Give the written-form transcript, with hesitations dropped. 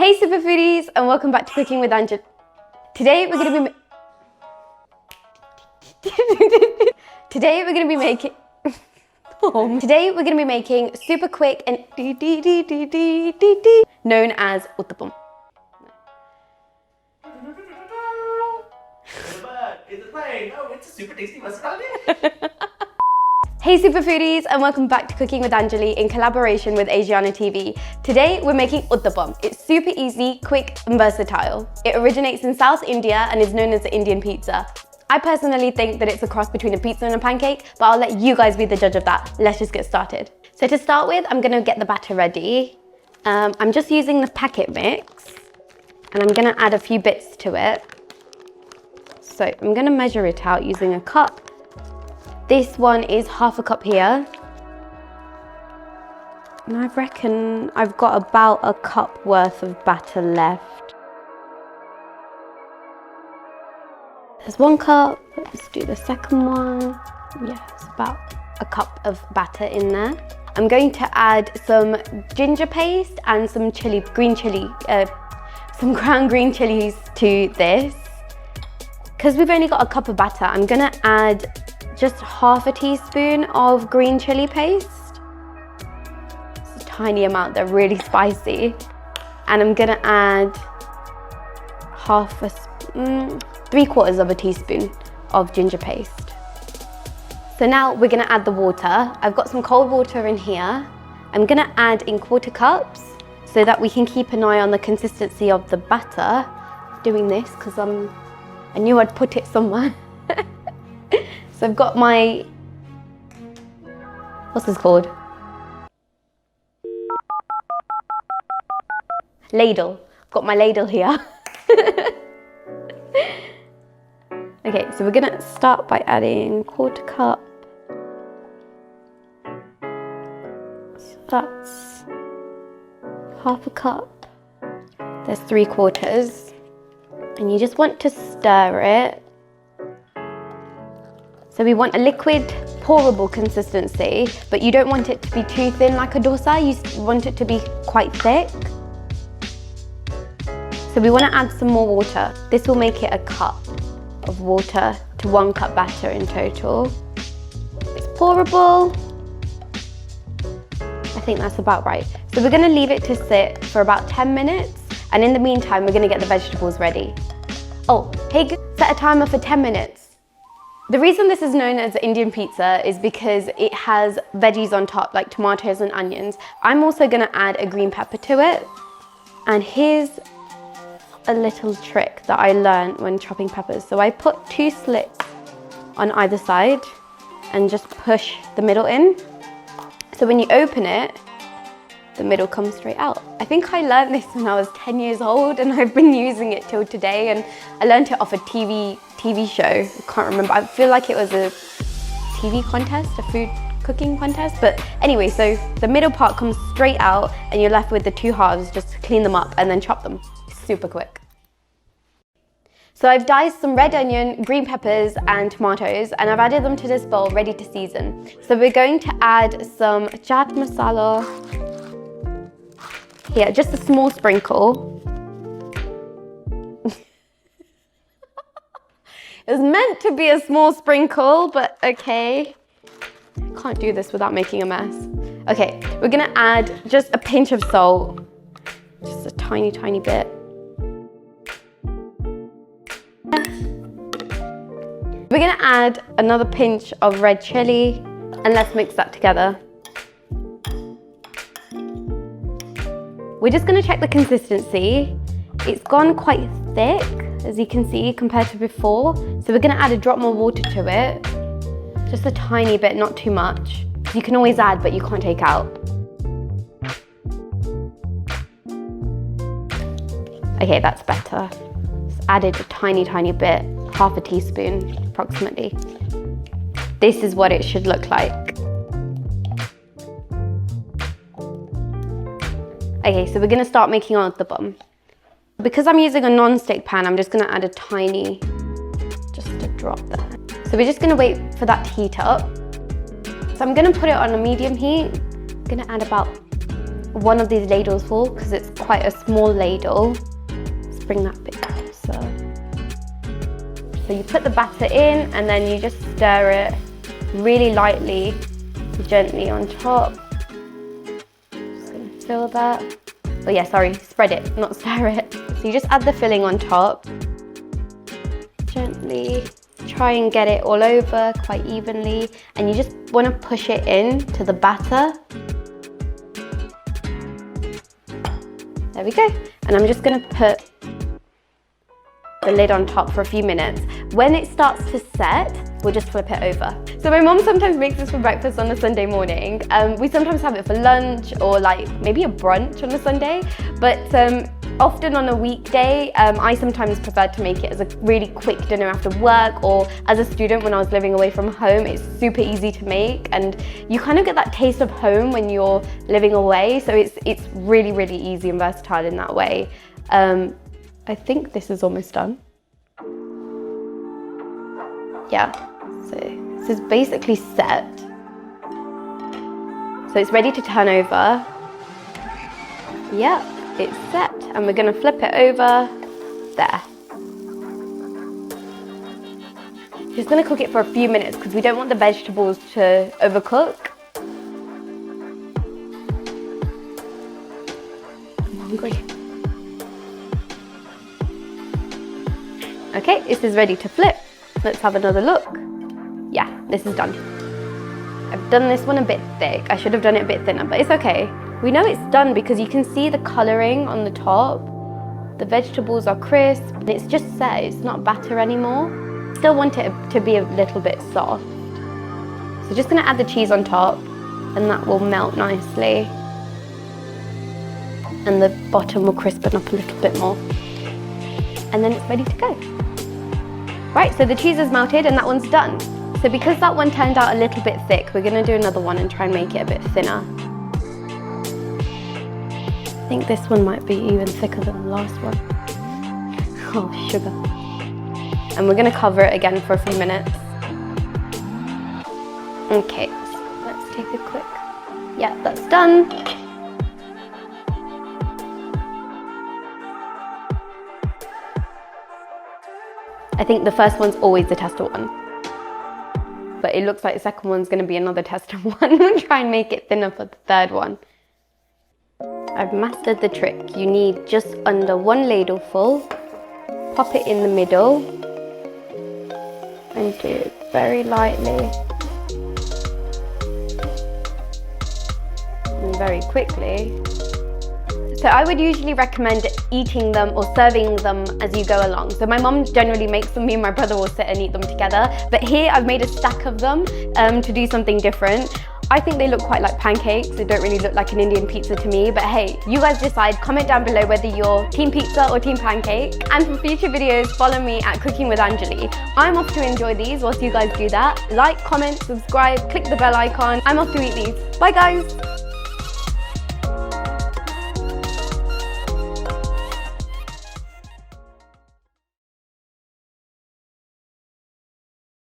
Hey super foodies, and welcome back to Cooking with Angeli. Today we're gonna be making super quick and known as Uttapam. It's a super tasty masala. Hey super foodies, and welcome back to Cooking with Angeli in collaboration with ASIANA TV. Today we're making Uttapam. It's super easy, quick and versatile. It originates in South India and is known as the Indian pizza. I personally think that it's a cross between a pizza and a pancake, but I'll let you guys be the judge of that. Let's just get started. So to start with, I'm gonna get the batter ready. I'm just using the packet mix and I'm gonna add a few bits to it. So I'm gonna measure it out using a cup. This one is half a cup here. And I reckon I've got about a cup worth of batter left. There's one cup, let's do the second one. Yeah, it's about a cup of batter in there. I'm going to add some ginger paste and some green chilli, some ground green chillies to this. Because we've only got a cup of batter, I'm gonna add just half a teaspoon of green chilli paste. It's a tiny amount, they're really spicy. And I'm gonna add 3/4 of a teaspoon of ginger paste. So now we're gonna add the water. I've got some cold water in here. I'm gonna add in 1/4 cups so that we can keep an eye on the consistency of the batter. Doing this because I knew I'd put it somewhere. So I've got my, what's this called? Ladle. I've got my ladle here. Okay, so we're gonna start by adding 1/4 cup. So that's half a cup. There's 3/4. And you just want to stir it. So we want a liquid, pourable consistency, but you don't want it to be too thin like a dosa, you want it to be quite thick. So we want to add some more water. This will make it a cup of water to 1 cup batter in total. It's pourable. I think that's about right. So we're going to leave it to sit for about 10 minutes, and in the meantime, we're going to get the vegetables ready. Oh, hey, set a timer for 10 minutes. The reason this is known as Indian pizza is because it has veggies on top, like tomatoes and onions. I'm also gonna add a green pepper to it. And here's a little trick that I learned when chopping peppers. So I put 2 slits on either side and just push the middle in. So when you open it, the middle comes straight out. I think I learned this when I was 10 years old and I've been using it till today, and I learned it off a TV show. I can't remember. I feel like it was a TV contest, a food cooking contest. But anyway, so the middle part comes straight out and you're left with the 2 halves. Just clean them up and then chop them. Super quick. So I've diced some red onion, green peppers and tomatoes, and I've added them to this bowl ready to season. So we're going to add some chaat masala. Here, just a small sprinkle. It was meant to be a small sprinkle, but okay. Can't do this without making a mess. Okay, we're gonna add just a pinch of salt. Just a tiny, tiny bit. We're gonna add another pinch of red chilli, and let's mix that together. We're just gonna check the consistency. It's gone quite thick, as you can see, compared to before. So we're gonna add a drop more water to it. Just a tiny bit, not too much. You can always add, but you can't take out. Okay, that's better. Just added a tiny, tiny bit, half a teaspoon, approximately. This is what it should look like. Okay, so we're gonna start making our uttapam. Because I'm using a non-stick pan, I'm just gonna add just a drop there. So we're just gonna wait for that to heat up. So I'm gonna put it on a medium heat. I'm gonna add about one of these ladles full because it's quite a small ladle. Let's bring that bit closer. So you put the batter in and then you just stir it really lightly, gently on top. Just gonna fill that. Oh yeah, sorry, spread it, not stir it. So you just add the filling on top. Gently try and get it all over quite evenly, and you just want to push it in to the batter. There we go. And I'm just going to put the lid on top for a few minutes. When it starts to set, we'll just flip it over. So my mom sometimes makes this for breakfast on a Sunday morning. We sometimes have it for lunch or like maybe a brunch on a Sunday, but often on a weekday, I sometimes prefer to make it as a really quick dinner after work, or as a student when I was living away from home. It's super easy to make and you kind of get that taste of home when you're living away. So it's really, really easy and versatile in that way. I think this is almost done. Yeah, so this is basically set. So it's ready to turn over. Yeah, it's set. And we're gonna flip it over there. Just gonna cook it for a few minutes because we don't want the vegetables to overcook. I'm hungry. Okay, this is ready to flip. Let's have another look. Yeah, this is done. I've done this one a bit thick. I should have done it a bit thinner, but it's okay. We know it's done because you can see the colouring on the top. The vegetables are crisp. It's just set, it's not batter anymore. Still want it to be a little bit soft. So just gonna add the cheese on top and that will melt nicely. And the bottom will crispen up a little bit more. And then it's ready to go. Right, so the cheese is melted and that one's done. So because that one turned out a little bit thick, we're gonna do another one and try and make it a bit thinner. I think this one might be even thicker than the last one. Oh, sugar. And we're gonna cover it again for a few minutes. Okay, so let's take a quick, yeah, that's done. I think the first one's always the tester one. But it looks like the second one's gonna be another tester one. We'll try and make it thinner for the third one. I've mastered the trick. You need just under 1 ladleful. Pop it in the middle. And do it very lightly. And very quickly. So I would usually recommend eating them or serving them as you go along. So my mom generally makes them, me and my brother will sit and eat them together. But here I've made a stack of them to do something different. I think they look quite like pancakes. They don't really look like an Indian pizza to me, but hey, you guys decide. Comment down below whether you're team pizza or team pancake. And for future videos, follow me at Cooking with Angeli. I'm off to enjoy these whilst you guys do that. Like, comment, subscribe, click the bell icon. I'm off to eat these. Bye guys.